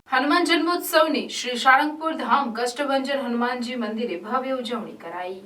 હનુમાન જન્મોત્સવની શ્રી સાળંગપુર ધામ કષ્ટભંજન હનુમાનજી મંદિરે ભવ્ય ઉજવણી કરાઈ।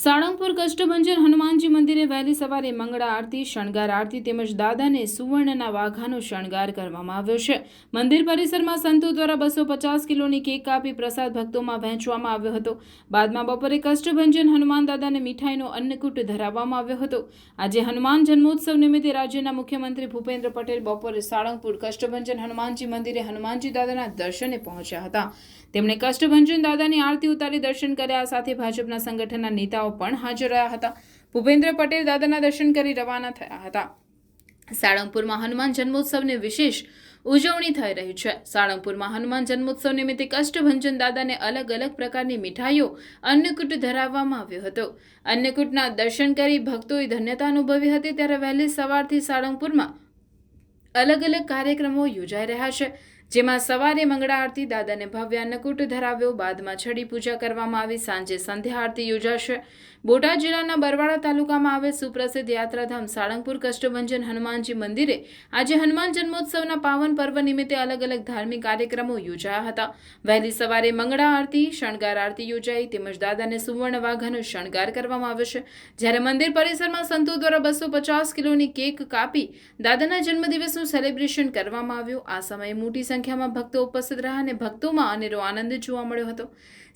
સાળંગપુર કષ્ટભંજન હનુમાનજી મંદિરે વહેલી સવારે મંગળા આરતી, શણગાર આરતી તેમજ દાદાને સુવર્ણના વાઘાનો શણગાર કરવામાં આવ્યો છે। મંદિર પરિસરમાં સંતો દ્વારા 250 કિલોની કેક કાપી પ્રસાદ ભક્તોમાં વહેંચવામાં આવ્યો હતો। બાદમાં બપોરે કષ્ટભંજન હનુમાન દાદાને મીઠાઈનો અન્નકૂટ ધરાવવામાં આવ્યો હતો। આજે હનુમાન જન્મોત્સવ નિમિત્તે રાજ્યના મુખ્યમંત્રી ભૂપેન્દ્ર પટેલ બપોરે સાળંગપુર કષ્ટભંજન હનુમાનજી મંદિરે હનુમાનજી દાદાના દર્શને પહોંચ્યા હતા। તેમણે કષ્ટભંજન દાદાની આરતી ઉતારી દર્શન કર્યા। સાથે ભાજપના સંગઠનના નેતાઓ પણ હાજર રહ્યા હતા। ભૂપેન્દ્ર પટેલ દાદાના દર્શન કરી રવાના થયા હતા। સાળંગપુરમાં હનુમાન જન્મોત્સવની વિશેષ ઉજવણી થઈ રહી છે। સાળંગપુરમાં હનુમાન જન્મોત્સવ નિમિત્તે કષ્ટભંજન દાદાને અલગ અલગ પ્રકારની મીઠાઈઓ અન્નકૂટ ધરાવવામાં આવ્યો હતો। અન્નકૂટના દર્શન કરી ભક્તોએ ધન્યતા અનુભવી હતી। ત્યારે વહેલી સવારથી સાળંગપુરમાં અલગ અલગ કાર્યક્રમો યોજાઈ રહ્યા છે, જેમાં સવારે મંગળા આરતી, દાદાને ભવ્ય અન્નકૂટ ધરાવ્યો, બાદમાં છડી પૂજા કરવામાં આવી। સાંજે સંધ્યા આરતી યોજાશે। બોટાદ જિલ્લાના બરવાડા તાલુકામાં આવેલ સુપ્રસિદ્ધ યાત્રાધામ સાળંગપુર કષ્ટભંજન હનુમાનજી મંદિરે આજે હનુમાન જન્મોત્સવના પાવન પર્વ નિમિત્તે અલગ અલગ ધાર્મિક કાર્યક્રમો યોજાયા હતા। વહેલી સવારે મંગળા આરતી, શણગાર આરતી યોજાઈ તેમજ દાદાને સુવર્ણ વાઘાનો શણગાર કરવામાં આવ્યો છે। જ્યારે મંદિર પરિસરમાં સંતો દ્વારા 250 કિલોની કેક કાપી દાદાના જન્મદિવસનું સેલિબ્રેશન કરવામાં આવ્યું। આ સમયે મોટી સંખ્યામાં ભક્તો ઉપસ્થિત રહ્યા અને ભક્તોમાં અનેરો આનંદ જોવા મળ્યો હતો।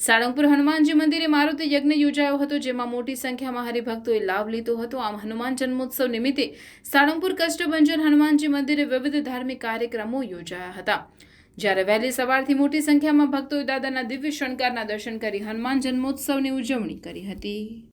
સાળંગપુર હનુમાનજી મંદિરે મારુતિ યજ્ઞ યોજાયો હતો, જેમાં મોટી સંખ્યામાં હરિભક્તોએ લાભ લીધો હતો। આમ હનુમાન જન્મોત્સવ નિમિત્તે સાળંગપુર કષ્ટભંજન હનુમાનજી મંદિરે વિવિધ ધાર્મિક કાર્યક્રમો યોજાયા હતા। જ્યારે વહેલી સવારથી મોટી સંખ્યામાં ભક્તોએ દાદાના દિવ્ય શણગારના દર્શન કરી હનુમાન જન્મોત્સવની ઉજવણી કરી હતી।